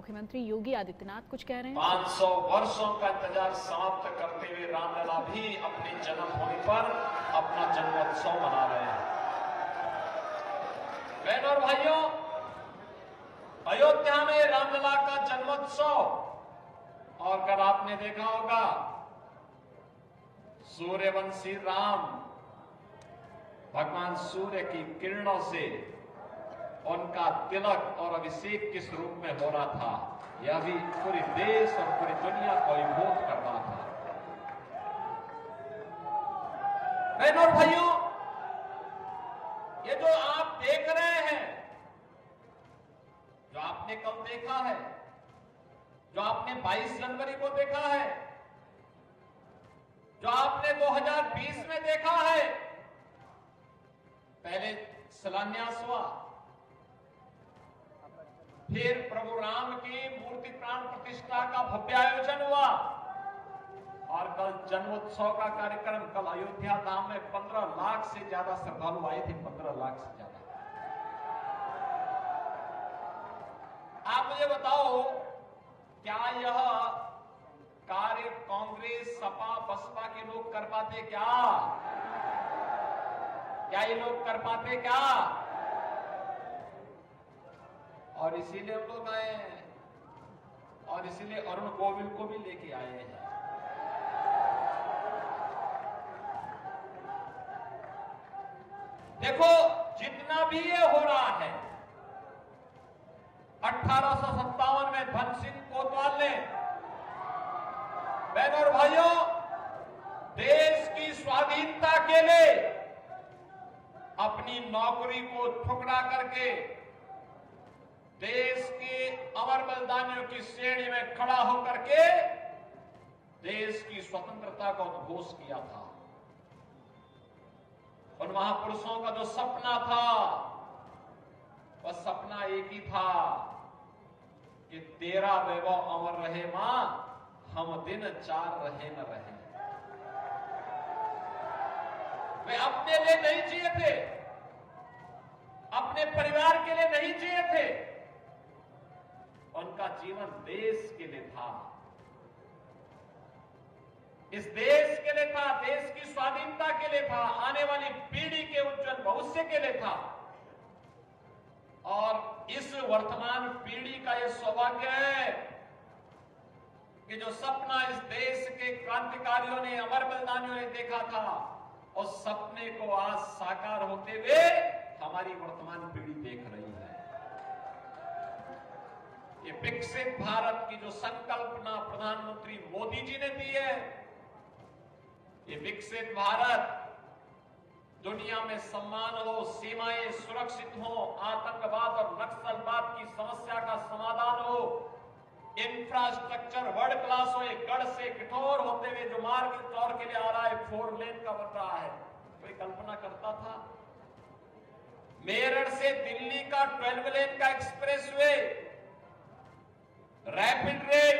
मुख्यमंत्री योगी आदित्यनाथ कुछ कह रहे हैं। 500 वर्षों का इंतजार समाप्त करते हुए रामलला भी अपनी जन्मभूमि पर अपना जन्मोत्सव मना रहे हैं। बहनों और भाइयों, अयोध्या में रामलला का जन्मोत्सव, और कल आपने देखा होगा सूर्यवंशी राम भगवान सूर्य की किरणों से उनका तिलक और अभिषेक किस रूप में हो रहा था, यह भी पूरे देश और पूरी दुनिया को अभिभूत कर रहा था। बहनों और भाइयों, ये जो आप देख रहे हैं, जो आपने कल देखा है, जो आपने 22 जनवरी को देखा है, जो आपने 2020 में देखा है, पहले शिलान्यास हुआ, फिर प्रभु राम की मूर्ति प्राण प्रतिष्ठा का भव्य आयोजन हुआ, और कल जन्मोत्सव का कार्यक्रम। कल अयोध्या धाम में 15 लाख से ज्यादा श्रद्धालु आए थे, 15 लाख से ज्यादा। आप मुझे बताओ, क्या यह कार्य कांग्रेस, सपा, बसपा के लोग कर पाते क्या? क्या ये लोग कर पाते क्या? और इसीलिए हम लोग आए हैं, और इसीलिए अरुण गोविल को भी लेके आए हैं। देखो, जितना भी ये हो रहा है, 1857 में धन सिंह कोतवाल ने, बहनों और भाइयों, देश की स्वाधीनता के लिए अपनी नौकरी को ठुकरा करके देश के अमर बलिदानियों की श्रेणी में खड़ा होकर के देश की स्वतंत्रता का उद्घोष किया था। उन महापुरुषों का जो सपना था, वह सपना एक ही था कि तेरा वैभव अमर रहे मां, हम दिन चार रहे न रहे। वे अपने लिए नहीं जिए थे, अपने परिवार के लिए नहीं जिए थे, उनका जीवन देश के लिए था, इस देश के लिए था, देश की स्वाधीनता के लिए था, आने वाली पीढ़ी के उज्जवल भविष्य के लिए था। और इस वर्तमान पीढ़ी का यह सौभाग्य है कि जो सपना इस देश के क्रांतिकारियों ने, अमर बलिदानियों ने देखा था, उस सपने को आज साकार होते हुए हमारी वर्तमान पीढ़ी देख रही है। ये विकसित भारत की जो संकल्पना प्रधानमंत्री मोदी जी ने दी है, ये विकसित भारत, दुनिया में सम्मान हो, सीमाएं सुरक्षित हो, आतंकवाद और नक्सलवाद की समस्या का समाधान हो, इंफ्रास्ट्रक्चर वर्ल्ड क्लास हो, एक गढ़ से कठोर होते हुए जो मार्ग चौर के लिए आ रहा है, 4 लेन का बन रहा है, कोई कल्पना करता था? मेरठ से दिल्ली का 12 लेन का expressway, rapid rail,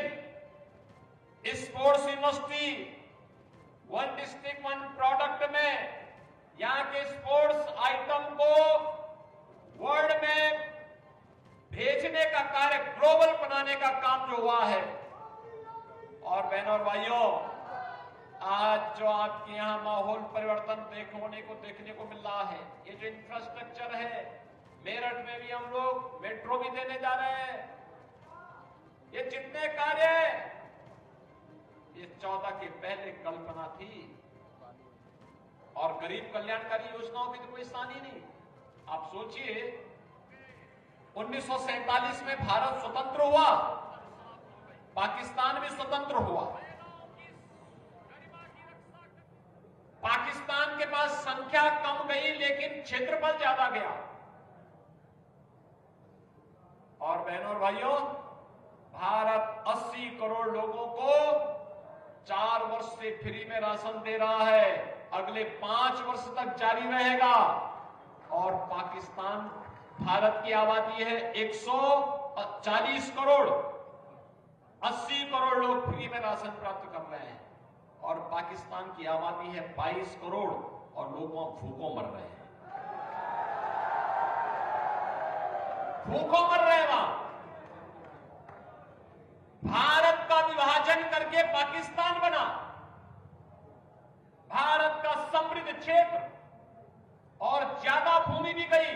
sports university, 1 district 1 product में यहां के स्पोर्ट्स आइटम को वर्ल्ड में भेजने का कार्य, ग्लोबल बनाने का काम जो हुआ है। और बहनों और भाइयों, आज जो आपके यहां माहौल परिवर्तन देखने को मिल रहा है, ये जो इंफ्रास्ट्रक्चर है, मेरठ में भी हम लोग मेट्रो भी देने जा रहे हैं, ये जितने कार्य हैं, ये 14 के पहले कल्पना थी। और गरीब कल्याणकारी योजनाओं की तो कोई स्थान ही नहीं। आप सोचिए, 1947 में भारत स्वतंत्र हुआ, पाकिस्तान भी स्वतंत्र हुआ। पाकिस्तान के पास संख्या कम गई, लेकिन क्षेत्रफल ज्यादा गया। और बहनों और भाइयों, भारत 80 करोड़ लोगों को 4 वर्ष से फ्री में राशन दे रहा है, अगले 5 वर्ष तक जारी रहेगा। और पाकिस्तान, भारत की आबादी है 140 करोड़, 80 करोड़ लोग फ्री में राशन प्राप्त कर रहे हैं, और पाकिस्तान की आबादी है 22 करोड़ और लोग वहां भूखों मर रहे हैं, भूखों मर रहे हैं वहां। भारत का विभाजन करके पाकिस्तान बना, भारत का समृद्ध क्षेत्र और ज्यादा भूमि भी गई,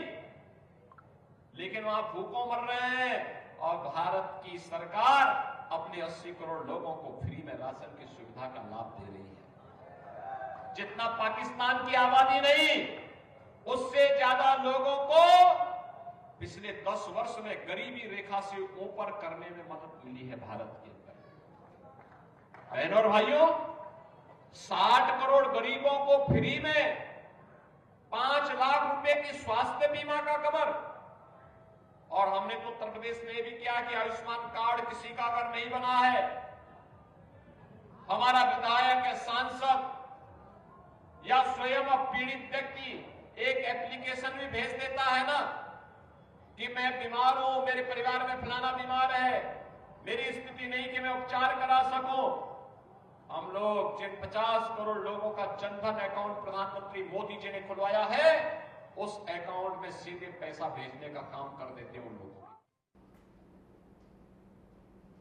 लेकिन वहां भूखों मर रहे हैं और भारत की सरकार अपने 80 करोड़ लोगों को फ्री में राशन की सुविधा का लाभ दे रही है। जितना पाकिस्तान की आबादी नहीं, उससे ज्यादा लोगों को पिछले 10 वर्ष में गरीबी रेखा से ऊपर करने में मदद मिली है भारत के अंदर। बहनों और भाइयों, 60 करोड़ गरीबों को फ्री में 5 लाख रुपए की स्वास्थ्य बीमा का कवर, और हमने तो उत्तर प्रदेश में भी किया कि आयुष्मान कार्ड किसी का अगर नहीं बना है, हमारा विधायक या सांसद या स्वयं पीड़ित व्यक्ति एक एप्लीकेशन भी भेज देता है ना कि मैं बीमार हूं, मेरे परिवार में फलाना बीमार है, मेरी स्थिति नहीं कि मैं उपचार करा सकूं। हम लोग जिन 50 करोड़ लोगों का जनधन अकाउंट प्रधानमंत्री मोदी जी ने खुलवाया है, उस अकाउंट में सीधे पैसा भेजने का काम कर देते हैं उन लोगों को।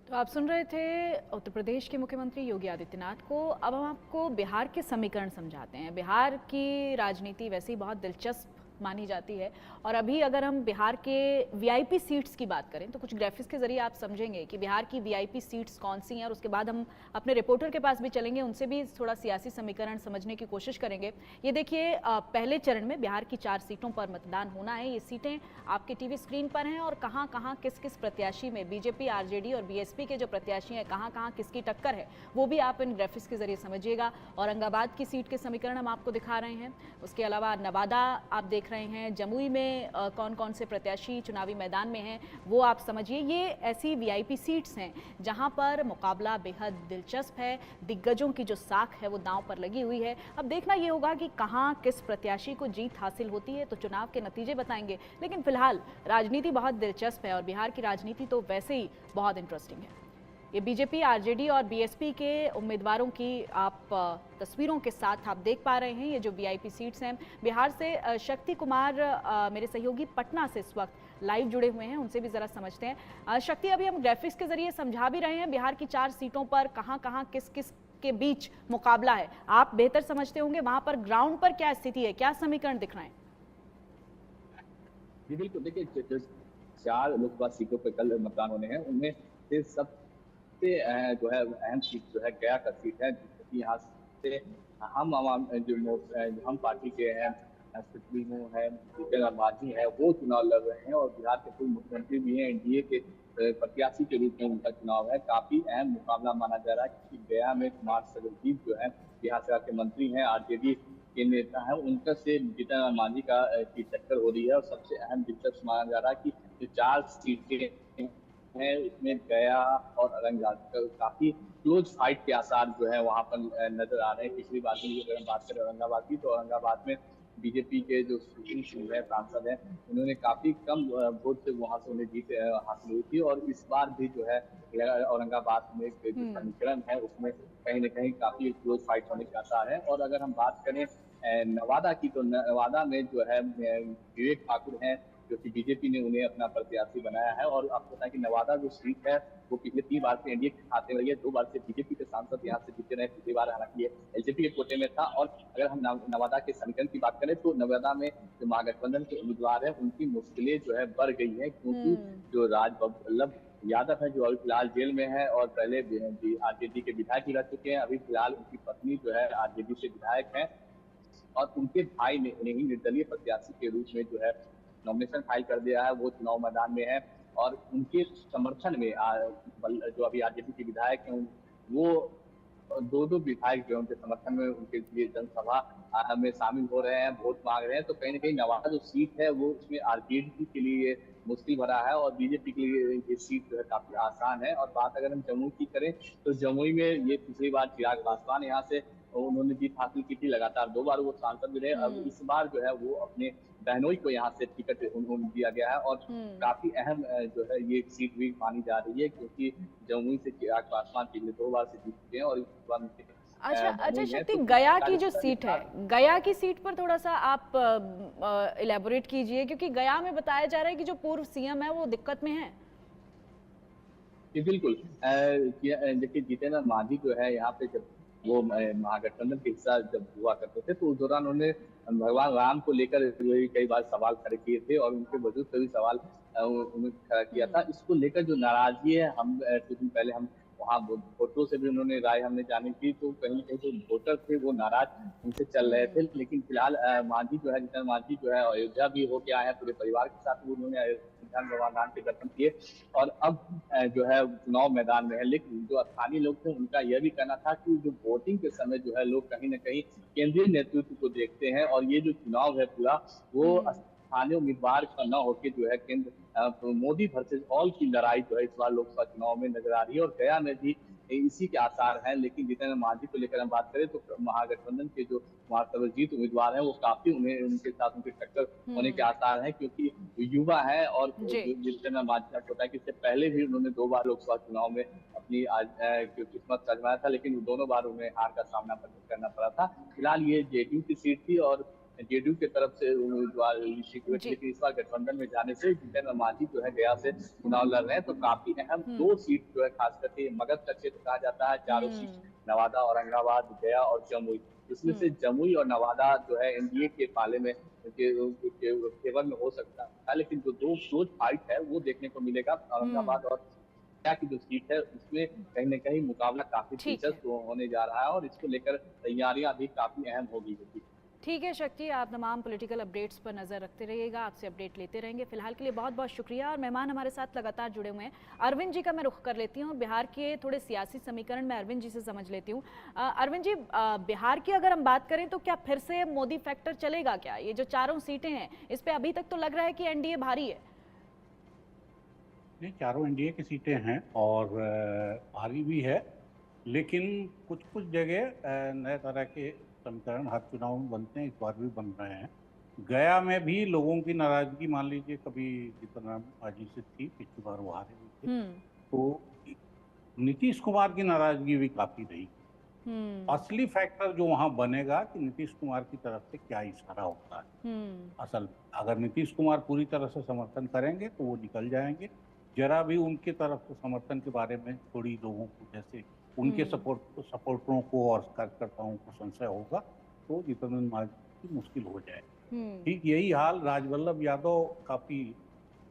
तो आप सुन रहे थे उत्तर प्रदेश के मुख्यमंत्री योगी आदित्यनाथ को। अब हम आपको बिहार के समीकरण समझाते हैं। बिहार की राजनीति वैसे ही बहुत दिलचस्प मानी जाती है, और अभी अगर हम बिहार के वीआईपी सीट्स की बात करें तो कुछ ग्राफिक्स के जरिए आप समझेंगे कि बिहार की वीआईपी सीट्स कौन सी हैं, और उसके बाद हम अपने रिपोर्टर के पास भी चलेंगे, उनसे भी थोड़ा सियासी समीकरण समझने की कोशिश करेंगे। ये देखिए, पहले चरण में बिहार की 4 सीटों पर मतदान होना है। ये सीटें आपके टीवी स्क्रीन पर हैं, और कहाँ कहाँ किस किस प्रत्याशी में बीजेपी, आरजेडी और बीएसपी के जो प्रत्याशी हैं, कहाँ कहाँ किसकी टक्कर है, वो भी आप इन ग्राफिक्स के जरिए समझिएगा। औरंगाबाद की सीट के समीकरण हम आपको दिखा रहे हैं। उसके अलावा नवादा आप देख रहे हैं, जमुई में कौन कौन से प्रत्याशी चुनावी मैदान में हैं, वो आप समझिए। ये ऐसी वीआईपी सीट्स हैं जहां पर मुकाबला बेहद दिलचस्प है, दिग्गजों की जो साख है वो दांव पर लगी हुई है। अब देखना ये होगा कि कहां किस प्रत्याशी को जीत हासिल होती है, तो चुनाव के नतीजे बताएंगे। लेकिन फिलहाल राजनीति बहुत दिलचस्प है, और बिहार की राजनीति तो वैसे ही बहुत इंटरेस्टिंग है। ये बीजेपी, आरजेडी और बीएसपी के उम्मीदवारों की आप तस्वीरों के साथ आप देख पा रहे हैं। ये जो वीआईपी सीट्स हैं, बिहार से शक्ति कुमार मेरे सहयोगी पटना से इस वक्त लाइव जुड़े हुए हैं, उनसे भी जरा समझते हैं। शक्ति, अभी हम ग्राफिक्स के जरिए समझा भी रहे हैं बिहार की 4 सीटों पर कहां कहां किस किस के बीच मुकाबला है। आप बेहतर समझते होंगे, वहां पर ग्राउंड पर क्या स्थिति है, क्या समीकरण दिख रहे हैं? जी बिल्कुल, देखिए 4 लोकसभा सीटों पर कल मतदान होने हैं, उनमें से सब जो है अहम सीट जो है गया का सीट है, जिसकी यहाँ से हम पार्टी के हैं सुप्रीमो है जितेंद्र मांझी है, वो चुनाव लड़ रहे हैं, और बिहार के पूर्व मुख्यमंत्री भी हैं, एनडीए के प्रत्याशी के रूप में उनका चुनाव है। काफी अहम मुकाबला माना जा रहा है, क्योंकि गया में कुमार सर्वजीत जो है बिहार सरकार के मंत्री हैं, आरजेडी के नेता है, उनका से जितेंद्र मांझी की टक्कर हो रही है। और सबसे अहम दिलचस्प माना जा रहा है कि जो 4 सीटें है उसमें गया और औरंगाबाद काफी क्लोज फाइट के आसार जो है वहां पर नजर आ रहे हैं। पिछली बार में अगर हम बात करें औरंगाबाद की, तो औरंगाबाद में बीजेपी के जो सुप्रीम सिंह है सांसद हैं, उन्होंने काफी कम वोट से वहां से उन्हें जीत हासिल हुई थी। और इस बार भी जो है औरंगाबाद में जो समीकरण है उसमें कहीं न कहीं काफी क्लोज फाइट होने के आसार है। और अगर हम बात करें नवादा की, तो नवादा में जो है विवेक ठाकुर हैं, जो कि बीजेपी ने उन्हें अपना प्रत्याशी बनाया है। और आपको बताएं कि नवादा जो सीट है वो पिछले 3 बार से एनडीए के खाते में रही है, 2 बार से बीजेपी के सांसद यहाँ से जीते रहे। पिछली बार हालांकि ये एलजेपी के कोटे में था। और अगर हम नवादा के समीकरण की बात करें, तो नवादा में जो महागठबंधन के उम्मीदवार है उनकी मुश्किलें जो है बढ़ गई है, क्योंकि जो राजवल्लभ यादव है जो अभी फिलहाल जेल में है, और पहले आरजेडी के विधायक ही रह चुके हैं, अभी फिलहाल उनकी पत्नी जो है आरजेडी से विधायक है, और उनके भाई ने उन्हें ही निर्दलीय प्रत्याशी के रूप में जो है नॉमिनेशन फाइल कर दिया है, वो चुनाव मैदान में है। और उनके समर्थन में जो अभी आरजेडी के विधायक हैं, वो 2 विधायक जो उनके समर्थन में उनके लिए जनसभा में शामिल हो रहे हैं, वोट मांग रहे हैं। तो कहीं ना कहीं नवादा जो सीट है वो उसमें आरजेडी के लिए मुश्किल भरा है, और बीजेपी के लिए ये सीट जो है काफी आसान है। और बात अगर हम जमुई की करें, तो जमुई में ये पिछली बार चिराग पासवान यहाँ से उन्होंने जीत हासिल की थी, लगातार 2 बार वो सांसद भी रहे। अब इस बार जो है वो अपने बहनोई को यहाँ से टिकट उन्होंने दिया गया है, और काफी अहम जो है ये सीट भी मानी जा रही है, क्योंकि जमुई से चिराग पासवान पिछले 2 बार से जीत चुके हैं। और इस बार अच्छा शक्ति, गया की जो सीट है, गया की सीट पर थोड़ा सा आप इलेबोरेट कीजिए, क्योंकि गया में बताया जा रहा है कि जो पूर्व सीएम है वो दिक्कत में है। जी बिल्कुल। देखिए जितेंद्र मांझी जो है यहाँ पे जब वो महागठबंधन के हिस्सा जब हुआ करते थे तो उस दौरान उन्होंने भगवान राम को लेकर जो है कई बार सवाल खड़े किए थे और उनके वजूद पे भी सवाल उन्होंने खड़ा किया था। इसको लेकर जो नाराजगी है, हम कुछ दिन पहले हम वहाँ वोटरों से भी उन्होंने राय हमने जानी थी, तो कहीं ना कहीं जो वोटर थे वो नाराज उनसे चल रहे थे। लेकिन फिलहाल मांझी जो है, जितेंद्र मांझी जो है अयोध्या भी होके आए हैं, पूरे परिवार के साथ भी उन्होंने अयोध्या में भगवान राम के दर्शन किए और अब जो है चुनाव मैदान में है। लेकिन जो स्थानीय लोग थे उनका यह भी कहना था कि जो वोटिंग के समय जो है लोग कहीं ना कहीं केंद्रीय नेतृत्व को देखते हैं और ये जो चुनाव है पूरा वो स्थानीय उम्मीदवार का न होकर जो है केंद्र मोदी वर्सेज ऑल की लड़ाई जो है इस बार लोकसभा चुनाव में नजर आ रही है और गया में भी इसी के आसार हैं। लेकिन जितेंद्र मांझी को लेकर हम बात करें तो महागठबंधन के जो सर्वजीत उम्मीदवार हैं वो काफी उन्हें उनके साथ उनकी टक्कर होने के आसार हैं, क्योंकि युवा है और जी। जितेंद्र मांझी आपको पता है कि इससे पहले भी उन्होंने 2 बार लोकसभा चुनाव में अपनी किस्मत आजमाया था, लेकिन दोनों बार उन्हें हार का सामना करना पड़ा था। फिलहाल ये जेडीयू की सीट थी और जेडीयू की तरफ से उम्मीदवार जीते हुए थे, जी। लेकिन इस बार गठबंधन में जाने से जितेंद्र मांझी जो है गया से चुनाव लड़ रहे हैं। तो काफी अहम 2 सीट जो है, खास करके मगध का क्षेत्र कहा जाता है, चारों सीट नवादा, औरंगाबाद, गया और जमुई। इसमें से जमुई और नवादा जो है एनडीए के पाले में के फेवर में हो सकता है, लेकिन जो दो क्लोज फाइट है वो देखने को मिलेगा। औरंगाबाद और गया की जो सीट है उसमें कहीं न कहीं मुकाबला काफी ठीक है। दिलचस्प होने जा रहा है और इसको लेकर तैयारियां भी काफी अहम होगी। ठीक है शक्ति, आप तमाम पॉलिटिकल अपडेट्स पर नज़र रखते रहिएगा, आपसे अपडेट लेते रहेंगे। फिलहाल के लिए बहुत बहुत शुक्रिया। और मेहमान हमारे साथ लगातार जुड़े हुए हैं। अरविंद जी का मैं रुख कर लेती हूँ, बिहार के थोड़े सियासी समीकरण मैं अरविंद जी से समझ लेती हूँ। अरविंद जी, बिहार की अगर हम बात करें तो क्या फिर से मोदी फैक्टर चलेगा क्या? ये जो चारों सीटें हैं इस पर अभी तक तो लग रहा है कि एनडीए भारी है। नहीं, चारों एनडीए की सीटें हैं और भारी भी है, लेकिन कुछ कुछ जगह नए तरह के समीकरण हर चुनाव में बनते हैं, इस बार भी बन रहे हैं। गया में भी लोगों की नाराजगी मान लीजिए कभी जितना बाजी से थी, पिछली बार वो हारे हुए थे, तो नीतीश कुमार की नाराजगी भी काफी रही। असली फैक्टर जो वहां बनेगा कि नीतीश कुमार की तरफ से क्या इशारा होता है। असल अगर नीतीश कुमार पूरी तरह से समर्थन करेंगे तो वो निकल जाएंगे। जरा भी उनकी तरफ से समर्थन के बारे में थोड़ी लोगों को, जैसे उनके सपोर्टरों को और कार्यकर्ताओं को संशय होगा तो जितेंद्र मांझी की मुश्किल हो जाए। ठीक यही हाल राजवल्लभ यादव काफी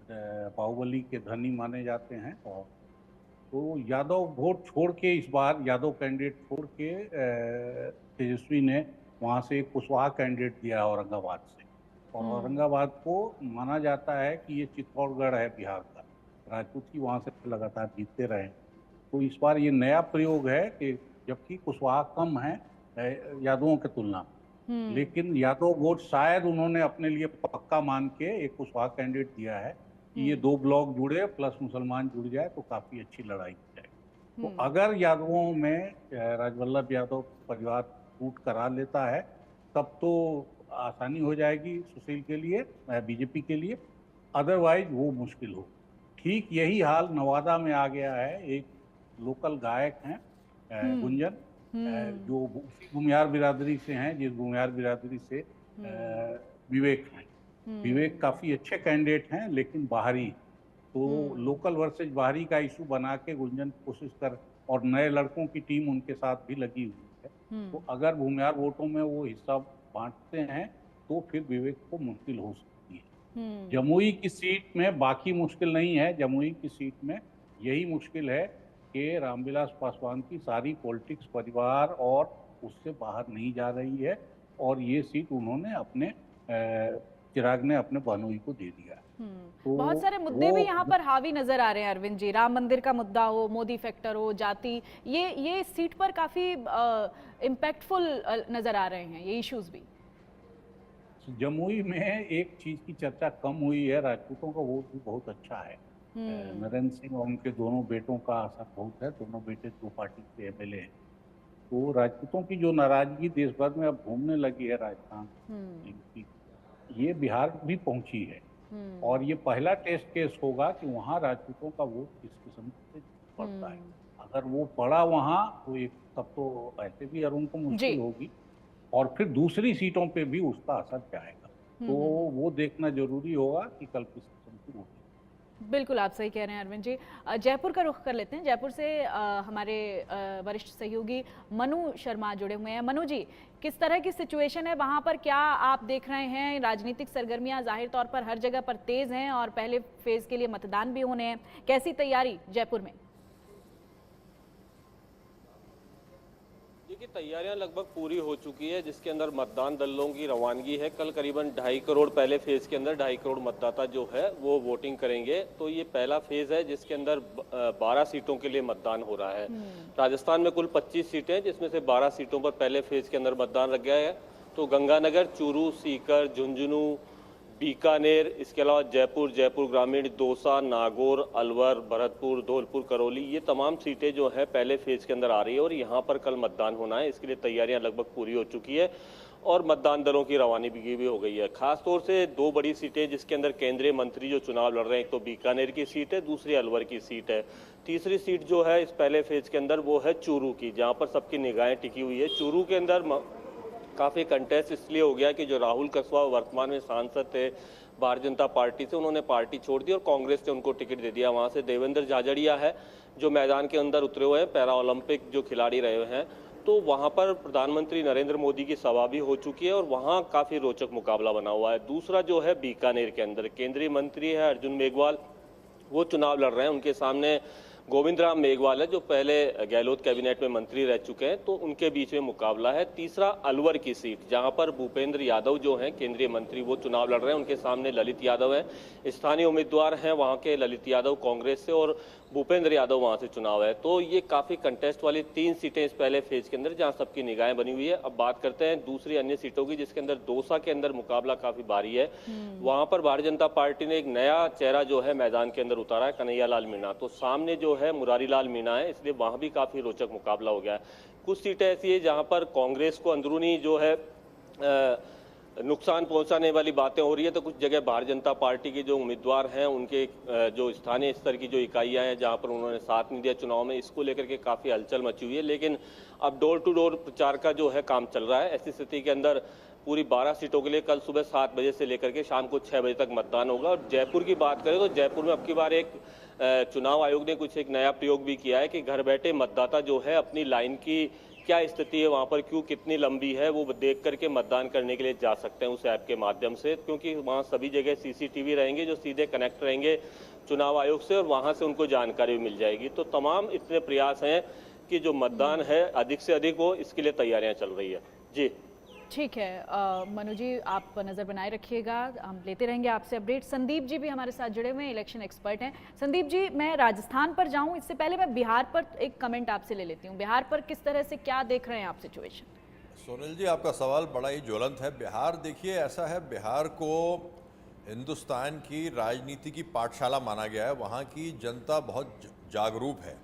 बाहुबली के धनी माने जाते हैं, और तो यादव वोट छोड़ के इस बार यादव कैंडिडेट छोड़ के तेजस्वी ने वहाँ से कुशवाहा कैंडिडेट दिया औरंगाबाद से, और औरंगाबाद को माना जाता है कि ये चित्तौड़गढ़ है बिहार का। राजपूत ही वहाँ से लगातार जीतते रहे, तो इस बार ये नया प्रयोग है कि जबकि कुशवाहा कम है यादवों की तुलना में, लेकिन यादव वोट शायद उन्होंने अपने लिए पक्का मान के एक कुशवाहा कैंडिडेट दिया है कि ये 2 ब्लॉक जुड़े प्लस मुसलमान जुड़ जाए तो काफी अच्छी लड़ाई हो जाएगी। तो अगर यादवों में राजवल्लभ यादव परिवार टूट करा लेता है तब तो आसानी हो जाएगी सुशील के लिए, बीजेपी के लिए, अदरवाइज वो मुश्किल हो। ठीक यही हाल नवादा में आ गया है। एक लोकल गायक हैं गुंजन, जो भूमिहार बिरादरी से हैं, जिस भूमिहार बिरादरी से विवेक हैं। विवेक काफी अच्छे कैंडिडेट हैं लेकिन बाहरी, तो लोकल वर्सेज बाहरी का इशू बना के गुंजन कोशिश कर, और नए लड़कों की टीम उनके साथ भी लगी हुई है। तो अगर भूमिहार वोटों में वो हिस्सा बांटते हैं तो फिर विवेक को मुश्किल हो सकती है। जमुई की सीट में बाकी मुश्किल नहीं है, जमुई की सीट में यही मुश्किल है कि रामविलास पासवान की सारी पॉलिटिक्स परिवार और उससे बाहर नहीं जा रही है, और ये सीट उन्होंने अपने चिराग ने अपने बहनोई को दे दिया। तो बहुत सारे मुद्दे भी यहाँ पर हावी नजर आ रहे हैं अरविंद जी। राम मंदिर का मुद्दा हो, मोदी फैक्टर हो, जाति, ये सीट पर काफी इम्पैक्टफुल नजर आ रहे हैं ये इश्यूज भी। जमुई में एक चीज की चर्चा कम हुई है, राजपूतों का वोट भी बहुत अच्छा है। नरेंद्र सिंह और उनके दोनों बेटों का असर बहुत है, दोनों बेटे 2 पार्टी के एमएलए हैं। तो राजपूतों की जो नाराजगी देश भर में अब घूमने लगी है, राजस्थान ये बिहार भी पहुंची है, और ये पहला टेस्ट केस होगा कि वहाँ राजपूतों का वोट किस किस्म से पड़ता है। अगर वो पड़ा वहाँ तो एक तब तो ऐसे भी अरुण को मुश्किल होगी, और फिर दूसरी सीटों पे भी उसका असर जाएगा। तो वो देखना जरूरी होगा कि कल किस किस्म की वोटिंग। बिल्कुल आप सही कह रहे हैं अरविंद जी। जयपुर का रुख कर लेते हैं। जयपुर से हमारे वरिष्ठ सहयोगी मनु शर्मा जुड़े हुए हैं। मनु जी, किस तरह की सिचुएशन है वहाँ पर, क्या आप देख रहे हैं? राजनीतिक सरगर्मियाँ जाहिर तौर पर हर जगह पर तेज हैं और पहले फेज के लिए मतदान भी होने हैं, कैसी तैयारी जयपुर में? देखिए, तैयारियां लगभग पूरी हो चुकी है, जिसके अंदर मतदान दलों की रवानगी है। कल करीबन 2.5 करोड़, पहले फेज के अंदर 2.5 करोड़ मतदाता जो है वो वोटिंग करेंगे। तो ये पहला फेज है जिसके अंदर 12 सीटों के लिए मतदान हो रहा है। राजस्थान में कुल 25 सीटें हैं, जिसमें से 12 सीटों पर पहले फेज के अंदर मतदान लग गया है। तो गंगानगर, चूरू, सीकर, झुंझुनू, बीकानेर, इसके अलावा जयपुर, जयपुर ग्रामीण, दौसा, नागौर, अलवर, भरतपुर, धौलपुर, करौली, ये तमाम सीटें जो है पहले फेज के अंदर आ रही है और यहाँ पर कल मतदान होना है। इसके लिए तैयारियां लगभग पूरी हो चुकी है और मतदान दलों की रवानगी भी हो गई है। खासतौर से 2 बड़ी सीटें जिसके अंदर केंद्रीय मंत्री जो चुनाव लड़ रहे हैं, एक तो बीकानेर की सीट है, दूसरी अलवर की सीट है। तीसरी सीट जो है इस पहले फेज के अंदर वो है चूरू की, जहाँ पर सबकी निगाहें टिकी हुई है। चूरू के अंदर काफ़ी कंटेस्ट इसलिए हो गया कि जो राहुल कसवा वर्तमान में सांसद थे भारतीय जनता पार्टी से, उन्होंने पार्टी छोड़ दी और कांग्रेस ने उनको टिकट दे दिया। वहाँ से देवेंद्र झाझड़िया है जो मैदान के अंदर उतरे हुए हैं, पैरा ओलंपिक जो खिलाड़ी रहे हैं। तो वहाँ पर प्रधानमंत्री नरेंद्र मोदी की सभा भी हो चुकी है और वहाँ काफ़ी रोचक मुकाबला बना हुआ है। दूसरा जो है बीकानेर के अंदर केंद्रीय मंत्री है अर्जुन मेघवाल, वो चुनाव लड़ रहे हैं। उनके सामने गोविंद राम मेघवाल है जो पहले गहलोत कैबिनेट में मंत्री रह चुके हैं, तो उनके बीच में मुकाबला है। तीसरा अलवर की सीट, जहां पर भूपेंद्र यादव जो हैं केंद्रीय मंत्री, वो चुनाव लड़ रहे हैं। उनके सामने ललित यादव हैं, स्थानीय उम्मीदवार हैं वहां के ललित यादव कांग्रेस से और भूपेंद्र यादव वहां से चुनाव है। तो ये काफी कंटेस्ट वाली 3 सीटें इस पहले फेज के अंदर जहां सबकी निगाहें बनी हुई है। अब बात करते हैं दूसरी अन्य सीटों की, जिसके अंदर दौसा के अंदर मुकाबला काफी भारी है। वहां पर भारतीय जनता पार्टी ने एक नया चेहरा जो है मैदान के अंदर उतारा है, कन्हैया लाल मीणा। तो सामने जो है मुरारी लाल मीणा है, इसलिए वहां भी काफी रोचक मुकाबला हो गया है। कुछ सीटें ऐसी है जहां पर कांग्रेस को अंदरूनी जो है नुकसान पहुंचाने वाली बातें हो रही है, तो कुछ जगह भारतीय जनता पार्टी के जो उम्मीदवार हैं उनके जो स्थानीय स्तर की जो इकाइयां हैं जहां पर उन्होंने साथ नहीं दिया चुनाव में, इसको लेकर के काफी हलचल मची हुई है। लेकिन अब डोर टू डोर प्रचार का जो है काम चल रहा है। ऐसी स्थिति के अंदर पूरी 12 सीटों के लिए कल सुबह 7 बजे से लेकर के शाम को 6 बजे तक मतदान होगा। और जयपुर की बात करें तो जयपुर में अब की बार एक चुनाव आयोग ने कुछ एक नया प्रयोग भी किया है कि घर बैठे मतदाता जो है अपनी लाइन की क्या स्थिति है, वहां पर क्यों कितनी लंबी है, वो देख करके मतदान करने के लिए जा सकते हैं उस ऐप के माध्यम से, क्योंकि वहां सभी जगह सीसीटीवी रहेंगे जो सीधे कनेक्ट रहेंगे चुनाव आयोग से और वहां से उनको जानकारी भी मिल जाएगी। तो तमाम इतने प्रयास हैं कि जो मतदान है अधिक से अधिक हो, इसके लिए तैयारियां चल रही है। जी ठीक है मनु जी, आप नज़र बनाए रखिएगा, हम लेते रहेंगे आपसे अपडेट। संदीप जी भी हमारे साथ जुड़े हुए हैं, इलेक्शन एक्सपर्ट हैं। संदीप जी, मैं राजस्थान पर जाऊं इससे पहले मैं बिहार पर एक कमेंट आपसे ले लेती हूं। बिहार पर किस तरह से क्या देख रहे हैं आप सिचुएशन? सोनल जी, आपका सवाल बड़ा ही ज्वलंत है। बिहार देखिए, ऐसा है, बिहार को हिंदुस्तान की राजनीति की पाठशाला माना गया है। वहाँ की जनता बहुत जागरूक है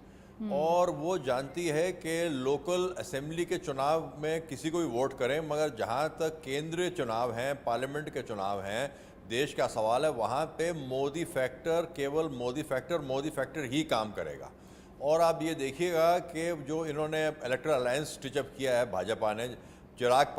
और वो जानती है कि लोकल असेंबली के चुनाव में किसी को भी वोट करें, मगर जहाँ तक केंद्रीय चुनाव हैं, पार्लियामेंट के चुनाव हैं, देश का सवाल है, वहाँ पे मोदी फैक्टर, केवल मोदी फैक्टर ही काम करेगा। और आप ये देखिएगा कि जो इन्होंने इलेक्टरल अलायंस स्टिचअप किया है भाजपा ने, चिराग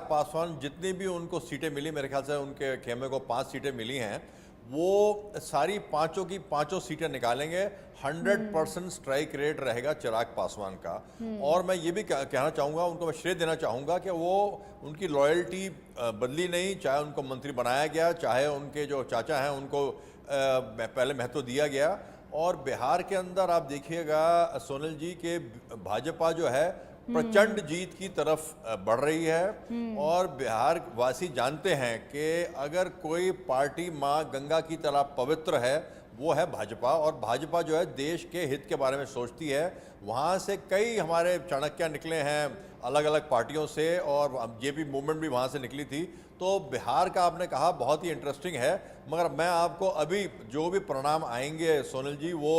पासवान जितनी भी उनको सीटें मिली, मेरे ख्याल से उनके खेमे को 5 सीटें मिली हैं, वो सारी पांचों की पांचों सीटें निकालेंगे। 100% स्ट्राइक रेट रहेगा चिराग पासवान का। और मैं ये भी कहना चाहूँगा, उनको मैं श्रेय देना चाहूँगा कि वो उनकी लॉयल्टी बदली नहीं, चाहे उनको मंत्री बनाया गया, चाहे उनके जो चाचा हैं उनको पहले महत्व दिया गया। और बिहार के अंदर आप देखिएगा सोनल जी के भाजपा जो है प्रचंड जीत की तरफ बढ़ रही है और बिहार वासी जानते हैं कि अगर कोई पार्टी माँ गंगा की तरह पवित्र है वो है भाजपा। और भाजपा जो है देश के हित के बारे में सोचती है। वहाँ से कई हमारे चाणक्य निकले हैं अलग अलग पार्टियों से और जेपी मूवमेंट भी वहाँ से निकली थी। तो बिहार का आपने कहा बहुत ही इंटरेस्टिंग है, मगर मैं आपको अभी जो भी परिणाम आएंगे सोनल जी वो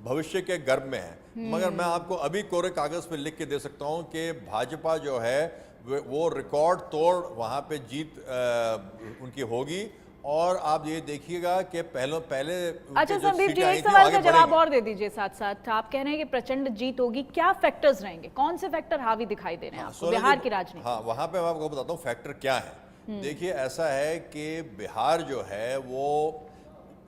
भविष्य के गर्भ में है। मगर मैं आपको अभी कोरे कागज पे लिख के दे सकता हूं कि भाजपा जो है वो रिकॉर्ड तोड़ वहां पे जीत उनकी होगी। और आप ये देखिएगा कि पहले अच्छा संदीप जी, एक सवाल का जवाब और दे दीजिए साथ साथ। आप कह रहे हैं कि प्रचंड जीत होगी, क्या फैक्टर्स रहेंगे, कौन से फैक्टर हावी दिखाई दे रहे हैं आपको बिहार की राजनीति? हाँ, वहां पे मैं आपको बताता हूँ फैक्टर क्या है। देखिए, ऐसा है कि बिहार जो है वो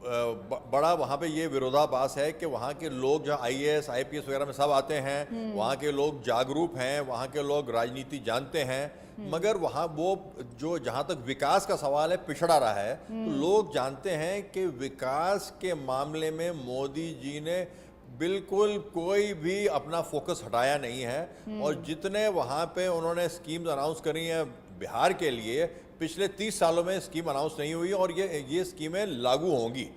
बड़ा वहाँ पे ये विरोधाभास है कि वहाँ के लोग जहाँ आईएएस आईपीएस वगैरह में सब आते हैं, वहाँ के लोग जागरूक हैं, वहाँ के लोग राजनीति जानते हैं, मगर वहाँ वो जो जहाँ तक विकास का सवाल है पिछड़ा रहा है। तो लोग जानते हैं कि विकास के मामले में मोदी जी ने बिल्कुल कोई भी अपना फोकस हटाया नहीं है, और जितने वहाँ पे उन्होंने स्कीम्स अनाउंस करी हैं बिहार के लिए, पिछले 30 सालों में स्कीम अनाउंस नहीं हुई, और ये स्कीमें लागू होंगी।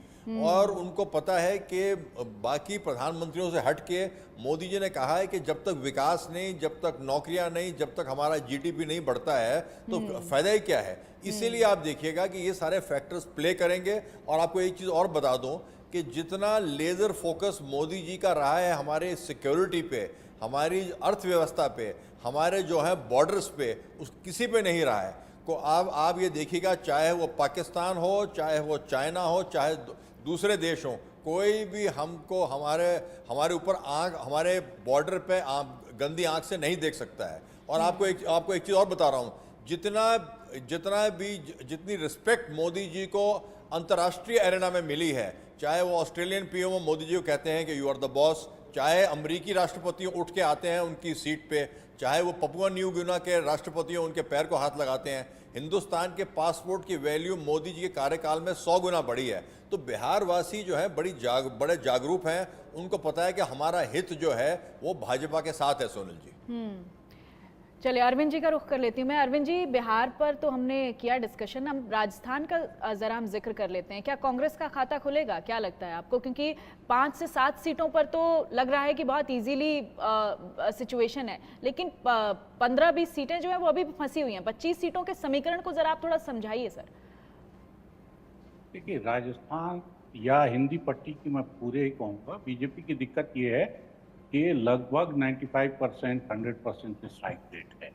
और उनको पता है कि बाकी प्रधानमंत्रियों से हट के मोदी जी ने कहा है कि जब तक विकास नहीं, जब तक नौकरियां नहीं, जब तक हमारा जीडीपी नहीं बढ़ता है तो फायदा ही क्या है। इसीलिए आप देखिएगा कि ये सारे फैक्टर्स प्ले करेंगे। और आपको एक चीज़ और बता दूं कि जितना लेज़र फोकस मोदी जी का रहा है हमारे सिक्योरिटी पे, हमारी अर्थव्यवस्था पे, हमारे जो है बॉर्डर्स पे, उस किसी पे नहीं रहा है। को आप ये देखिएगा, चाहे वो पाकिस्तान हो, चाहे वो चाइना हो, चाहे दूसरे देश हों, कोई भी हमको हमारे ऊपर हमारे बॉर्डर पे गंदी आंख से नहीं देख सकता है। और आपको एक चीज़ और बता रहा हूँ, जितनी रिस्पेक्ट मोदी जी को अंतर्राष्ट्रीय एरेना में मिली है, चाहे वो ऑस्ट्रेलियन पीएम मोदी जी को कहते हैं कि यू आर द बॉस, चाहे अमेरिकी राष्ट्रपति उठ के आते हैं उनकी सीट पे, चाहे वो पपुआ न्यू गिना के राष्ट्रपति उनके पैर को हाथ लगाते हैं, हिंदुस्तान के पासपोर्ट की वैल्यू मोदी जी के कार्यकाल में 100 गुना बढ़ी है। तो बिहार वासी जो है बड़े जागरूक हैं, उनको पता है कि हमारा हित जो है वो भाजपा के साथ है। सोनल जी, चलिए अरविंद जी का रुख कर लेती हूँ मैं। अरविंद जी, बिहार पर तो हमने किया डिस्कशन, हम राजस्थान का जरा हम जिक्र कर लेते हैं। क्या कांग्रेस का खाता खुलेगा, क्या लगता है आपको? क्योंकि 5 से 7 सीटों पर तो लग रहा है कि बहुत इजीली सिचुएशन है, लेकिन 15-20 सीटें जो है वो अभी फंसी हुई हैं। 25 सीटों के समीकरण को जरा आप थोड़ा समझाइए सर। देखिए, राजस्थान या हिंदी पट्टी की मैं पूरे ही कहूँगा, बीजेपी की दिक्कत ये है कि लगभग 95% 100% स्ट्राइक रेट है।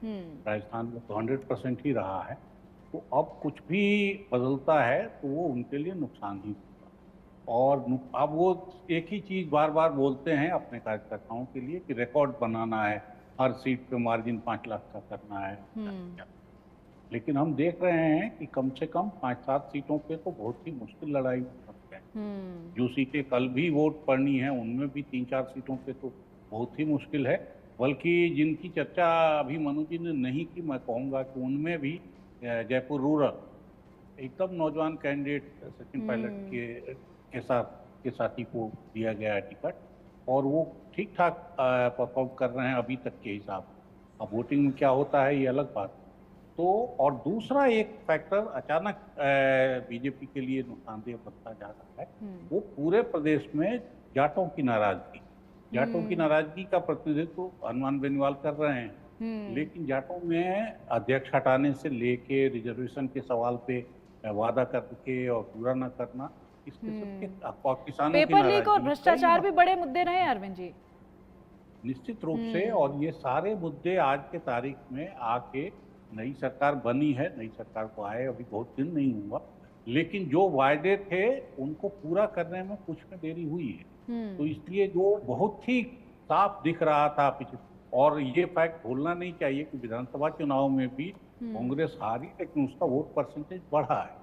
राजस्थान में तो 100% ही रहा है। तो अब कुछ भी बदलता है तो वो उनके लिए नुकसान ही होगा। और अब वो एक ही चीज़ बार बार बोलते हैं अपने कार्यकर्ताओं के लिए कि रिकॉर्ड बनाना है, हर सीट पे मार्जिन 5 लाख का करना है। लेकिन हम देख रहे हैं कि कम से कम 5-7 सीटों पे तो बहुत ही मुश्किल लड़ाई हो सकती है। जो सीटें कल भी वोट पड़नी है उनमें भी 3-4 सीटों पे तो बहुत ही मुश्किल है। बल्कि जिनकी चर्चा अभी मनु जी ने नहीं की, मैं कहूँगा कि उनमें भी जयपुर रूरल एकदम नौजवान कैंडिडेट सचिन पायलट के साथी को दिया गया है टिकट, और वो ठीक ठाक परफॉर्म कर रहे हैं अभी तक के हिसाब। अब वोटिंग में क्या होता है ये अलग बात। तो और दूसरा एक फैक्टर अचानक बीजेपी के लिए नुकसानदेह बनता जा रहा है, वो पूरे प्रदेश में जाटों की नाराजगी। जाटों की नाराजगी का प्रतिनिधित्व हनुमान बेनीवाल कर रहे हैं, लेकिन जाटों में अध्यक्ष हटाने से लेके रिजर्वेशन के सवाल पे वादा करके और पूरा न करना, इसके सबके किसानों की पेपर लीक और भ्रष्टाचार भी बड़े मुद्दे रहे अरविंद जी। निश्चित रूप से, और ये सारे मुद्दे आज के तारीख में आके, नई सरकार बनी है, नई सरकार को आए अभी बहुत दिन नहीं हुआ, लेकिन जो वायदे थे उनको पूरा करने में कुछ में देरी हुई है। तो इसलिए जो बहुत ही साफ दिख रहा था पिछले, और ये फैक्ट भूलना नहीं चाहिए कि विधानसभा चुनाव में भी कांग्रेस हारी, लेकिन उसका वोट परसेंटेज बढ़ा है।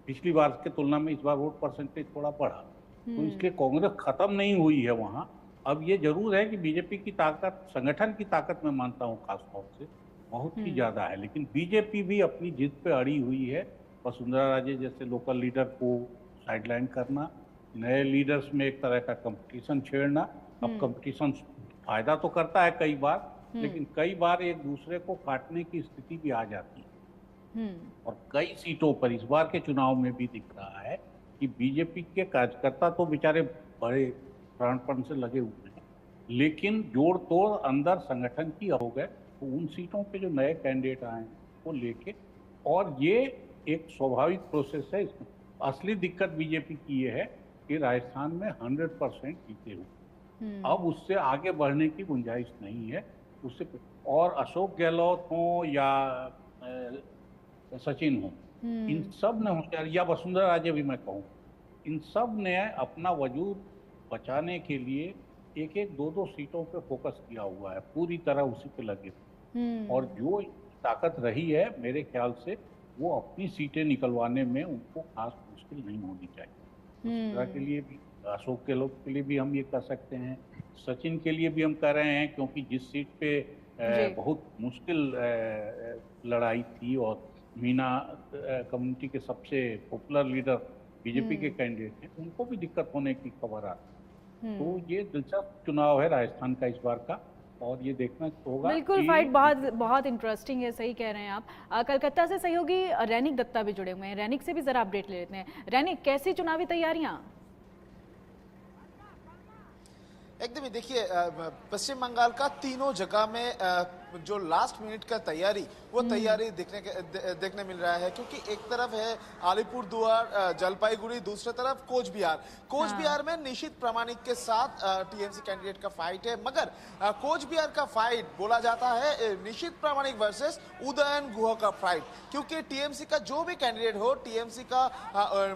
पिछली बार के तुलना में इस बार वोट परसेंटेज थोड़ा बढ़ा। तो इसलिए कांग्रेस खत्म नहीं हुई है वहाँ। अब ये जरूर है कि बीजेपी की ताकत, संगठन की ताकत मैं मानता हूँ खासतौर से बहुत ही ज्यादा है, लेकिन बीजेपी भी अपनी जिद पे अड़ी हुई है। वसुंधरा राजे जैसे लोकल लीडर को साइडलाइन करना, नए लीडर्स में एक तरह का कंपटीशन छेड़ना। अब कंपटीशन फायदा तो करता है कई बार, लेकिन कई बार एक दूसरे को काटने की स्थिति भी आ जाती है। और कई सीटों पर इस बार के चुनाव में भी दिख रहा है कि बीजेपी के कार्यकर्ता तो बेचारे बड़े प्राणपण से लगे हुए हैं, लेकिन जोड़ तोड़ अंदर संगठन की हो गए। तो उन सीटों पे जो नए कैंडिडेट आए हैं वो लेके, और ये एक स्वाभाविक प्रोसेस है। इसमें असली दिक्कत बीजेपी की ये है कि राजस्थान में 100% जीते हुए, अब उससे आगे बढ़ने की गुंजाइश नहीं है उससे। और अशोक गहलोत हो या सचिन हो, इन सब ने, या वसुंधरा राजे भी मैं कहूँ, इन सब ने अपना वजूद बचाने के लिए एक 2-2 सीटों पे फोकस किया हुआ है, पूरी तरह उसी पे लगे। और जो ताकत रही है मेरे ख्याल से, वो अपनी सीटें निकलवाने में उनको खास मुश्किल नहीं होनी चाहिए। वसुंधरा के लिए भी, अशोक गहलोत के लिए भी हम ये कर सकते हैं, सचिन के लिए भी हम कर रहे हैं, क्योंकि जिस सीट पे जी। बहुत मुश्किल लड़ाई थी और मीना कम्युनिटी के सबसे पॉपुलर लीडर बीजेपी के कैंडिडेट हैं, उनको भी दिक्कत होने की खबर आ रही है। तो ये दिलचस्प चुनाव है राजस्थान का इस बार का, और ये देखना होगा बिल्कुल, कि फाइट बहुत बहुत इंटरेस्टिंग है, सही कह रहे हैं आप। कलकत्ता से सहयोगी रैनिक दत्ता भी जुड़े हुए हैं, रैनिक से भी जरा अपडेट ले लेते हैं। रैनिक, कैसी चुनावी तैयारियां? एकदम ही देखिए, पश्चिम बंगाल का तीनों जगह में जो लास्ट मिनट का तैयारी, वो तैयारी देखने मिल रहा है, क्योंकि एक तरफ है अलीपुर दुआर, जलपाईगुड़ी, दूसरी तरफ कोच बिहार। कोच बिहार में निशित प्रामाणिक के साथ टीएमसी कैंडिडेट का फाइट है, मगर कोच बिहार का फाइट बोला जाता है निशित प्रामाणिक वर्सेस उदयन गुहा का फाइट, क्योंकि टीएमसी का जो भी कैंडिडेट हो, टीएमसी का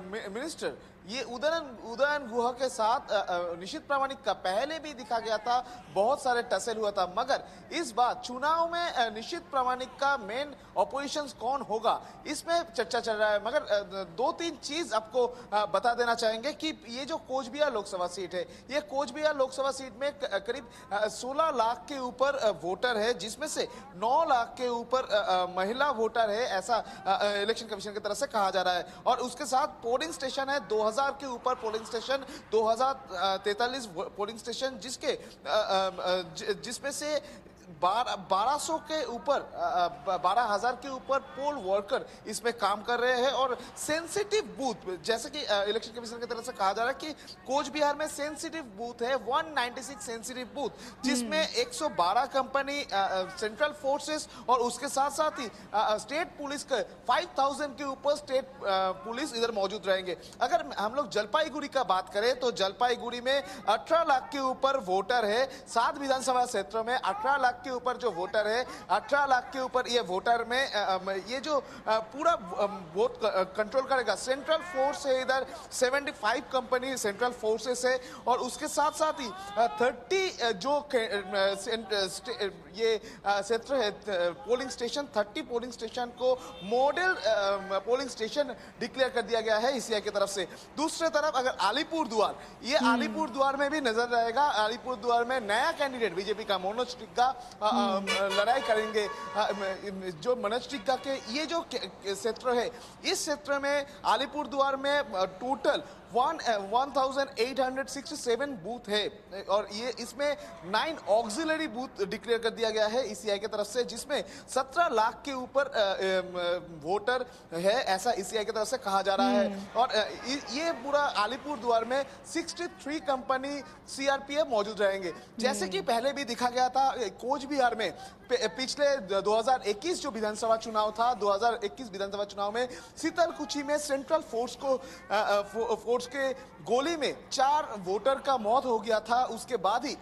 मिनिस्टर ये उदयन गुहा के साथ निशित प्रामाणिक का पहले भी दिखा गया था, बहुत सारे टसल हुआ था, मगर इस बार चुनाव में निशित प्रामाणिक का मेन ऑपोजिशन कौन होगा, इसमें चर्चा चल रहा है। मगर दो तीन चीज आपको बता देना चाहेंगे कि ये जो कोच बिहार लोकसभा सीट है, ये कोच बिहार लोकसभा सीट में करीब 16 लाख के ऊपर वोटर है, जिसमें से 9 लाख के ऊपर महिला वोटर है, ऐसा इलेक्शन कमीशन की तरफ से कहा जा रहा है। और उसके साथ पोलिंग स्टेशन है 2000 के ऊपर पोलिंग स्टेशन, 2043 पोलिंग स्टेशन, जिसमें से 1200 के ऊपर 12,000 के ऊपर पोल वर्कर इसमें काम कर रहे हैं। और सेंसिटिव बूथ, जैसे कि इलेक्शन कमीशन की तरफ से कहा जा रहा है कि कोच बिहार में सेंसिटिव बूथ है 196 सेंसिटिव बूथ, जिसमें 112 कंपनी सेंट्रल फोर्सेस और उसके साथ साथ ही स्टेट पुलिस के 5000 के ऊपर स्टेट पुलिस इधर मौजूद रहेंगे। अगर हम लोग जलपाईगुड़ी का बात करें तो जलपाईगुड़ी में 18 लाख के ऊपर वोटर है, 7 विधानसभा क्षेत्रों में 18 लाख के ऊपर जो वोटर है, 18 लाख के ऊपर ये वोटर में ये जो पूरा वोट कंट्रोल करेगा सेंट्रल फोर्स है, इधर 75 कंपनी सेंट्रल फोर्सेस है। और उसके साथ साथ ही 30 जो ये क्षेत्र है पोलिंग स्टेशन, 30 पोलिंग स्टेशन को मॉडल पोलिंग स्टेशन डिक्लेयर कर दिया गया है ईसीआई की तरफ से। दूसरी तरफ अगर अलीपुर दुआर, ये अलीपुर दुआर में भी नजर रहेगा। अलीपुर दुआर में नया कैंडिडेट बीजेपी का मनोज टिग्गा लड़ाई करेंगे। जो मनोज टिग्गा के ये जो क्षेत्र है, इस क्षेत्र में अलीपुर दुआर में टोटल 1867 बूथ है, और ये इसमें 9 ऑक्सिलरी बूथ डिक्लेयर कर दिया गया है ईसीआई की तरफ से, जिसमें 17 लाख के ऊपर वोटर है, ऐसा ईसीआई की तरफ से कहा जा रहा है। और ये पूरा अलीपुर द्वार में 63 कंपनी सीआरपीएफ मौजूद रहेंगे, जैसे कि पहले भी दिखा गया था कोच बिहार में। पिछले 2021 जो विधानसभा चुनाव था, 2021 विधानसभा चुनाव में शीतलकुची में सेंट्रल फोर्स के गोली में 4 वोटर का मौत हो गया था। उसके बाद ही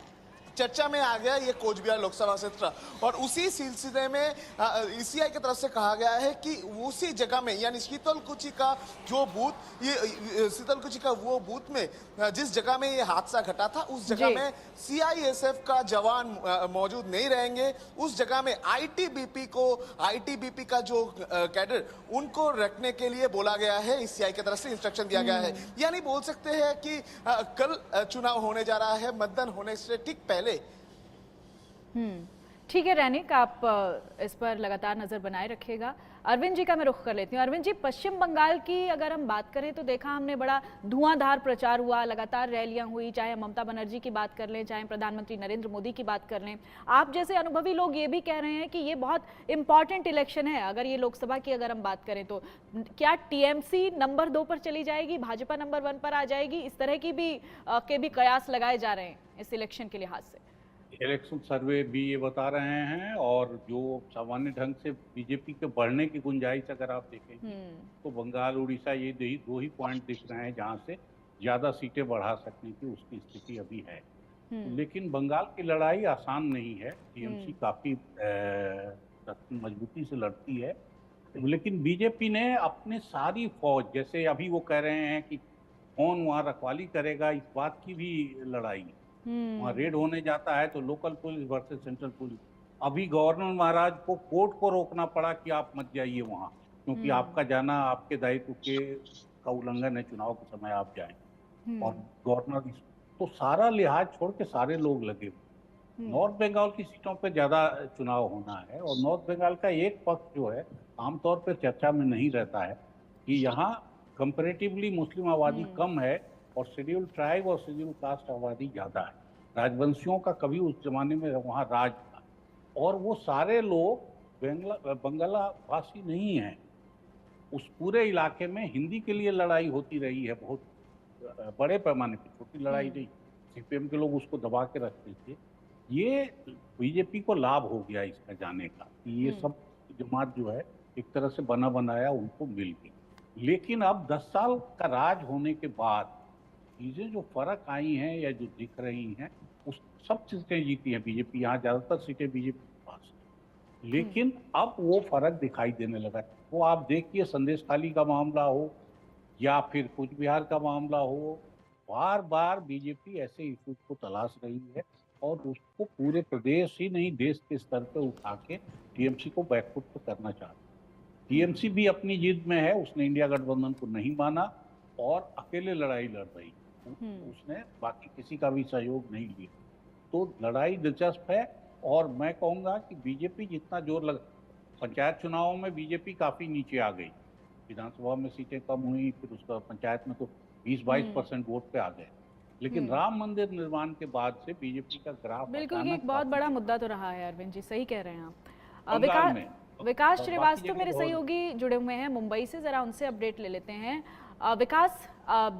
चर्चा में आ गया ये कोच बिहार लोकसभा क्षेत्र, और उसी सिलसिले में ईसीआई की तरफ से कहा गया है कि उसी जगह में, यानी शीतलकुची का जो बूथ, ये शीतलकुची का वो बूथ में जिस जगह में ये हादसा घटा था, उस जगह में सीआईएसएफ का जवान मौजूद नहीं रहेंगे। उस जगह में आईटीबीपी का जो कैडर, उनको रखने के लिए बोला गया है, ईसीआई की तरफ से इंस्ट्रक्शन दिया गया है। यानी बोल सकते हैं कि कल चुनाव होने जा रहा है, मतदान होने से ठीक पहले। ठीक है रैनिक, आप इस पर लगातार नजर बनाए रखिएगा। अरविंद जी का मैं रुख कर लेती हूँ। अरविंद जी, पश्चिम बंगाल की अगर हम बात करें तो देखा हमने बड़ा धुआंधार प्रचार हुआ, लगातार रैलियां हुई, चाहे ममता बनर्जी की बात कर लें, चाहे प्रधानमंत्री नरेंद्र मोदी की बात कर लें। आप जैसे अनुभवी लोग ये भी कह रहे हैं कि ये बहुत इंपॉर्टेंट इलेक्शन है। अगर ये लोकसभा की अगर हम बात करें तो क्या टीएमसी नंबर 2 पर चली जाएगी, भाजपा नंबर 1 पर आ जाएगी? इस तरह की भी कयास लगाए जा रहे हैं इस इलेक्शन के लिहाज से। इलेक्शन सर्वे भी ये बता रहे हैं, और जो सामान्य ढंग से बीजेपी के बढ़ने की गुंजाइश अगर आप देखेंगे तो बंगाल, उड़ीसा, ये दो ही पॉइंट दिख रहे हैं जहां से ज्यादा सीटें बढ़ा सकने की उसकी स्थिति अभी है। लेकिन बंगाल की लड़ाई आसान नहीं है। टीएमसी काफी मजबूती से लड़ती है, लेकिन बीजेपी ने अपनी सारी फौज, जैसे अभी वो कह रहे हैं कि कौन वहाँ रखवाली करेगा, इस बात की भी लड़ाई। वहाँ रेड होने जाता है तो local police versus central police. अभी गवर्नर महाराज को कोर्ट को रोकना पड़ा कि आप मत जाइए वहाँ, क्योंकि आपका जाना आपके दायित्व का उल्लंघन है, चुनाव के समय आप जाएं। और गवर्नर, तो सारा लिहाज छोड़ के सारे लोग लगे हुए। नॉर्थ बंगाल की सीटों पे ज्यादा चुनाव होना है, और नॉर्थ बंगाल का एक पक्ष जो है आमतौर पे चर्चा में नहीं रहता है कि यहाँ कंपैरेटिवली मुस्लिम आबादी कम है और शेड्यूल ट्राइब और शेड्यूल कास्ट आबादी ज्यादा है। राजवंशियों का कभी उस जमाने में वहाँ राज था, और वो सारे लोग बंगाला भाषी नहीं हैं। उस पूरे इलाके में हिंदी के लिए लड़ाई होती रही है, बहुत बड़े पैमाने पर, छोटी लड़ाई नहीं। सीपीएम के लोग उसको दबा के रखते थे। ये बीजेपी को लाभ हो गया इसका जाने का कि ये सब जमात जो है एक तरह से बना बनाया उनको मिल गई। लेकिन अब 10 साल का राज होने के बाद चीजें जो फर्क आई हैं या जो दिख रही हैं, उस सब सीटें जीती हैं बीजेपी। यहाँ ज्यादातर सीटें बीजेपी के पास हैं, लेकिन अब वो फर्क दिखाई देने लगा है। वो आप देखिए, संदेश खाली का मामला हो या फिर कूच बिहार का मामला हो, बार बार बीजेपी ऐसे इश्यूज को तलाश रही है और उसको पूरे प्रदेश ही नहीं देश के स्तर पे उठा के टीएमसी को बैकफुट पे करना चाहती है। टीएमसी भी अपनी जिद में है, उसने इंडिया गठबंधन को नहीं माना और अकेले लड़ाई लड़ रही, उसने बाकी किसी का भी सहयोग नहीं लिया। तो लड़ाई दिलचस्प है, और मैं कहूँगा कि बीजेपी जितना जोर लगा, पंचायत चुनावों में बीजेपी काफ़ी नीचे आ गई, विधानसभा में सीटें कम हुई, फिर उसका पंचायत में तो 20-22% वोट पे आ गए। लेकिन राम मंदिर निर्माण के बाद से बीजेपी का ग्राफ बिल्कुल, ये एक बहुत बड़ा मुद्दा तो रहा है। अरविंद जी सही कह रहे हैं आप। बंगाल में विकास श्रीवास्तव मेरे सहयोगी जुड़े हुए हैं मुंबई से, जरा उनसे अपडेट ले लेते हैं। विकास,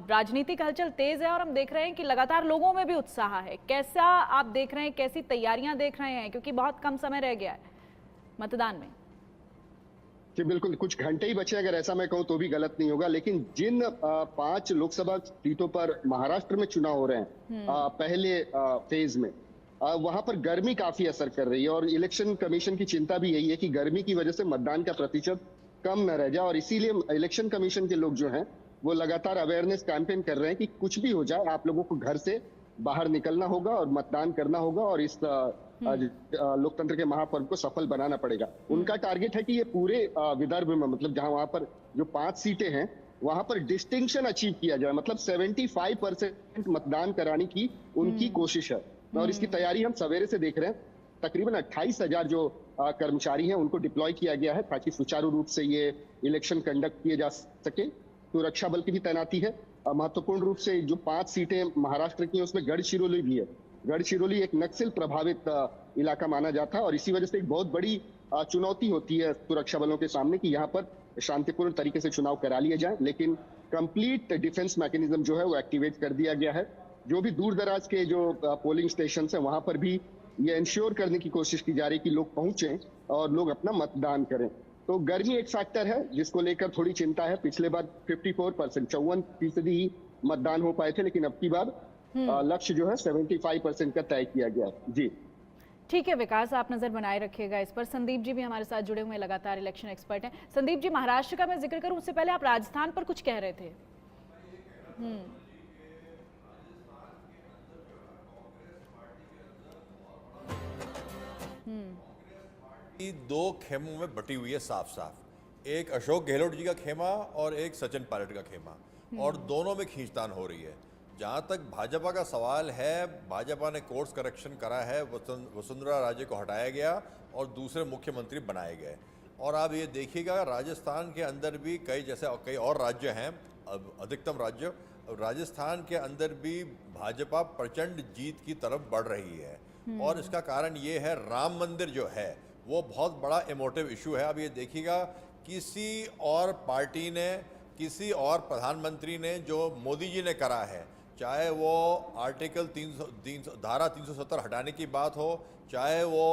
राजनीतिक हलचल तेज है और हम देख रहे हैं कि लगातार लोगों में भी उत्साह है। कैसा आप देख रहे हैं, कैसी तैयारियां देख रहे हैं, क्योंकि बहुत कम समय रह गया है मतदान में? जी बिल्कुल, कुछ घंटे ही बचे, अगर ऐसा मैं कहूँ तो भी गलत नहीं होगा। लेकिन जिन 5 लोकसभा सीटों पर महाराष्ट्र में चुनाव हो रहे हैं पहले फेज में, वहां पर गर्मी काफी असर कर रही है, और इलेक्शन कमीशन की चिंता भी यही है कि गर्मी की वजह से मतदान का प्रतिशत कम न रह जाए। और इसीलिए इलेक्शन कमीशन के लोग जो हैं वो लगातार अवेयरनेस कैंपेन कर रहे हैं कि कुछ भी हो जाए, आप लोगों को घर से बाहर निकलना होगा और मतदान करना होगा, और इस लोकतंत्र के महापर्व को सफल बनाना पड़ेगा। उनका टारगेट है कि ये पूरे विदर्भ में, मतलब जहां वहां पर जो 5 सीटें हैं वहां पर डिस्टिंक्शन अचीव किया जाए, मतलब 75% मतदान कराने की उनकी कोशिश है। और इसकी तैयारी हम सवेरे से देख रहे हैं। तकरीबन 28,000 जो कर्मचारी हैं उनको डिप्लॉय किया गया है ताकि सुचारू रूप से ये इलेक्शन कंडक्ट किए जा सके। सुरक्षा बल की भी तैनाती है। महत्वपूर्ण रूप से जो 5 सीटें महाराष्ट्र की हैं उसमें गढ़चिरौली भी है। गढ़चिरौली एक नक्सल प्रभावित इलाका माना जाता है, और इसी वजह से एक बहुत बड़ी चुनौती होती है सुरक्षा बलों के सामने कि यहाँ पर शांतिपूर्ण तरीके से चुनाव करा लिए जाए। लेकिन कंप्लीट डिफेंस मैकेनिज्म जो है वो एक्टिवेट कर दिया गया है। जो भी दूर दराज के जो पोलिंग स्टेशन है वहां पर भी ये इंश्योर करने की कोशिश की जा रही है कि लोग पहुंचे और लोग अपना मतदान करें। तो गर्मी एक फैक्टर है जिसको लेकर थोड़ी चिंता है। पिछले बार 54%, 54% ही मतदान हो पाए थे, लेकिन अब की बार लक्ष्य जो है 75% का तय किया गया। जी ठीक है विकास, आप नजर बनाए रखिएगा इस पर। संदीप जी भी हमारे साथ जुड़े हुए लगातार इलेक्शन एक्सपर्ट हैं। संदीप जी, महाराष्ट्र का मैं जिक्र करूं उससे पहले आप राजस्थान पर कुछ कह रहे थे। दो खेमों में बटी हुई है साफ साफ। एक अशोक गहलोत जी का खेमा और एक सचिन पायलट का खेमा, और दोनों में खींचतान हो रही है। जहाँ तक भाजपा का सवाल है, भाजपा ने कोर्स करेक्शन करा है, वसुंधरा राजे को हटाया गया और दूसरे मुख्यमंत्री बनाए गए। और आप ये देखिएगा राजस्थान के अंदर भी कई और राज्य हैं, अधिकतम राज्य, राजस्थान के अंदर भी भाजपा प्रचंड जीत की तरफ बढ़ रही है। और इसका कारण ये है, राम मंदिर जो है वो बहुत बड़ा इमोटिव इशू है। अब ये देखिएगा, किसी और पार्टी ने, किसी और प्रधानमंत्री ने जो मोदी जी ने करा है, चाहे वो आर्टिकल 300 धारा 370 हटाने की बात हो, चाहे वो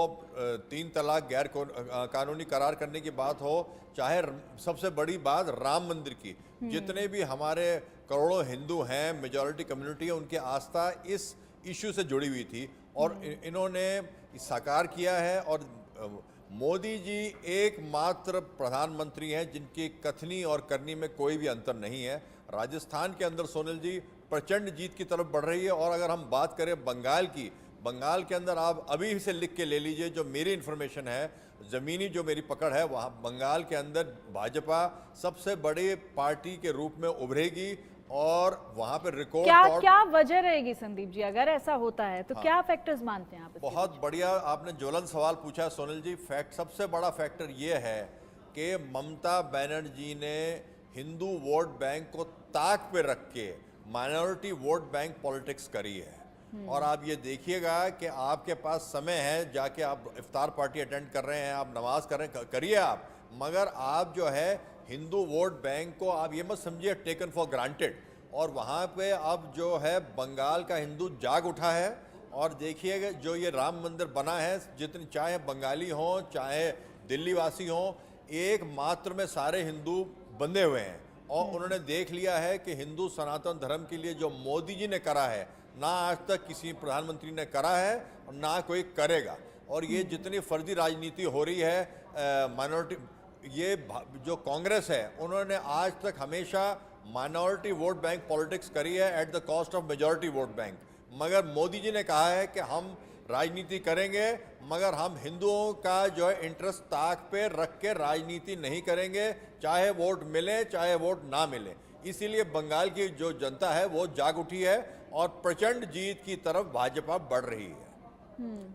3 तलाक गैर कानूनी करार करने की बात हो, चाहे सबसे बड़ी बात राम मंदिर की, जितने भी हमारे करोड़ों हिंदू हैं, मेजॉरिटी कम्युनिटी है, उनकी आस्था इस इश्यू से जुड़ी हुई थी और इन्होंने साकार किया है। और मोदी जी एकमात्र प्रधानमंत्री हैं जिनकी कथनी और करनी में कोई भी अंतर नहीं है। राजस्थान के अंदर सोनल जी प्रचंड जीत की तरफ बढ़ रही है। और अगर हम बात करें बंगाल की, बंगाल के अंदर आप अभी से लिख के ले लीजिए, जो मेरी इन्फॉर्मेशन है, ज़मीनी जो मेरी पकड़ है, वहाँ बंगाल के अंदर भाजपा सबसे बड़ी पार्टी के रूप में उभरेगी और वहां पे रिकॉर्ड क्या तौर क्या वजह रहेगी संदीप जी अगर ऐसा होता है तो क्या फैक्टर्स मानते हैं आप इसके? बहुत बढ़िया आपने ज्वलंत सवाल पूछा सोनल जी। फैक्ट सबसे बड़ा फैक्टर ये है कि ममता बनर्जी ने हिंदू वोट बैंक को ताक पे रख के माइनॉरिटी वोट बैंक पॉलिटिक्स करी है। और आप ये देखिएगा कि आपके पास समय है, जाके आप इफ्तार पार्टी अटेंड कर रहे हैं, आप नमाज कर रहे हैं, करिए आप, मगर आप जो है हिंदू वोट बैंक को आप ये मत समझिए टेकन फॉर ग्रांटेड। और वहाँ पे अब जो है बंगाल का हिंदू जाग उठा है। और देखिएगा जो ये राम मंदिर बना है, जितने चाहे बंगाली हों चाहे दिल्ली वासी हों, एक मात्र में सारे हिंदू बंधे हुए हैं। और उन्होंने देख लिया है कि हिंदू सनातन धर्म के लिए जो मोदी जी ने करा है, ना आज तक किसी प्रधानमंत्री ने करा है और ना कोई करेगा। और ये जितनी फर्जी राजनीति हो रही है माइनॉरिटी, ये जो कांग्रेस है उन्होंने आज तक हमेशा माइनॉरिटी वोट बैंक पॉलिटिक्स करी है at the cost of majority vote bank. मगर मोदी जी ने कहा है कि हम राजनीति करेंगे, मगर हम हिंदुओं का जो है इंटरेस्ट ताक पे रख के राजनीति नहीं करेंगे, चाहे वोट मिले चाहे वोट ना मिले। इसीलिए बंगाल की जो जनता है वो जाग उठी है और प्रचंड जीत की तरफ भाजपा बढ़ रही है।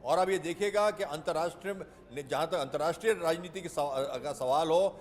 और अब ये देखिएगा कि अंतर्राष्ट्रीय, जहां तक अंतर्राष्ट्रीय राजनीति का सवाल हो,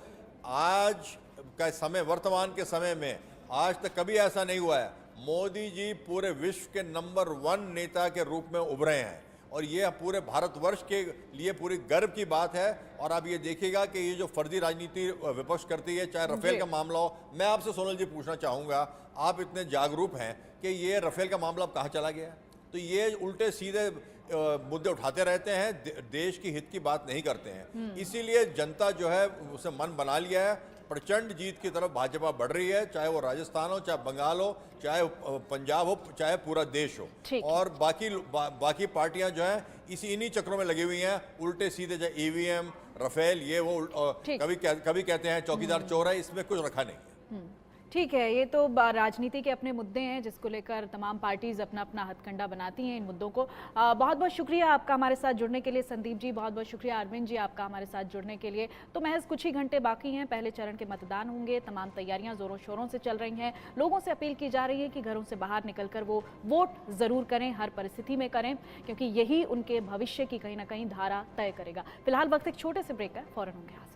आज का समय, वर्तमान के समय में आज तक कभी ऐसा नहीं हुआ है। मोदी जी पूरे विश्व के नंबर 1 नेता के रूप में उभरे हैं और ये पूरे भारतवर्ष के लिए पूरी गर्व की बात है। और आप ये देखिएगा कि ये जो फर्जी राजनीति विपक्ष करती है, चाहे राफेल का मामला हो, मैं आपसे सोनल जी पूछना चाहूँगा, आप इतने जागरूक हैं कि ये राफेल का मामला अब कहाँ चला गया? तो ये उल्टे सीधे मुद्दे उठाते रहते हैं, देश की हित की बात नहीं करते हैं। इसीलिए जनता जो है उसे मन बना लिया है, प्रचंड जीत की तरफ भाजपा बढ़ रही है, चाहे वो राजस्थान हो, चाहे बंगाल हो, चाहे पंजाब हो, चाहे पूरा देश हो। और बाकी पार्टियां जो हैं इन्हीं चक्रों में लगी हुई हैं, उल्टे सीधे, जो ईवीएम, राफेल, ये वो, कभी कहते हैं चौकीदार चोर है, इसमें कुछ रखा नहीं है। ठीक है, ये तो राजनीति के अपने मुद्दे हैं जिसको लेकर तमाम पार्टीज अपना अपना हथकंडा बनाती हैं इन मुद्दों को। बहुत बहुत शुक्रिया आपका हमारे साथ जुड़ने के लिए संदीप जी, बहुत बहुत शुक्रिया अरविंद जी आपका हमारे साथ जुड़ने के लिए। तो महज कुछ ही घंटे बाकी हैं, पहले चरण के मतदान होंगे, तमाम तैयारियां जोरों शोरों से चल रही हैं। लोगों से अपील की जा रही है कि घरों से बाहर निकलकर वो वोट ज़रूर करें, हर परिस्थिति में करें, क्योंकि यही उनके भविष्य की कहीं ना कहीं धारा तय करेगा। फिलहाल वक्त एक छोटे से ब्रेक का, फौरन होंगे हाजिर।